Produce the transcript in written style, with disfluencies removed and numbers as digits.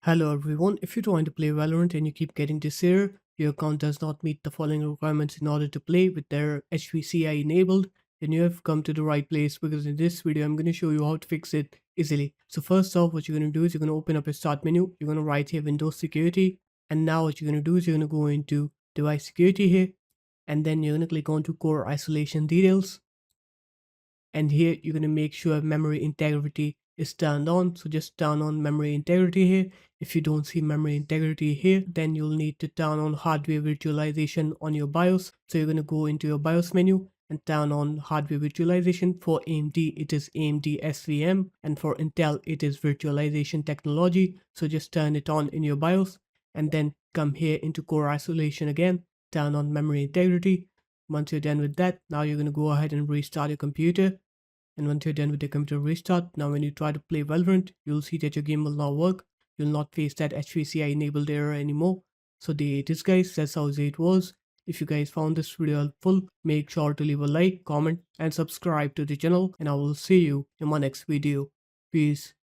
Hello everyone, if you're trying to play Valorant and you keep getting this error, your account does not meet the following requirements in order to play with their HVCI enabled, then you have come to the right place because in this video I'm going to show you how to fix it easily. So first off, what you're going to do is you're going to open up your start menu, you're going to write here Windows Security, and now what you're going to do is you're going to go into Device Security here, and then you're going to click on to Core Isolation Details. And here you're going to make sure memory integrity is turned on, so just turn on memory integrity here. If you don't see memory integrity here, then you'll need to turn on hardware virtualization on your BIOS. So you're going to go into your BIOS menu and turn on hardware virtualization. For AMD it is AMD SVM, and for Intel it is virtualization technology. So just turn it on in your BIOS and then come here into core isolation again, turn on memory integrity. Once you're done with that, now you're going to go ahead and restart your computer. And once you're done with the computer restart, now when you try to play Valorant, you'll see that your game will not work. You'll not face that HVCI enabled error anymore. So there it is guys, that's how it was. If you guys found this video helpful, make sure to leave a like, comment and subscribe to the channel, and I will see you in my next video. Peace.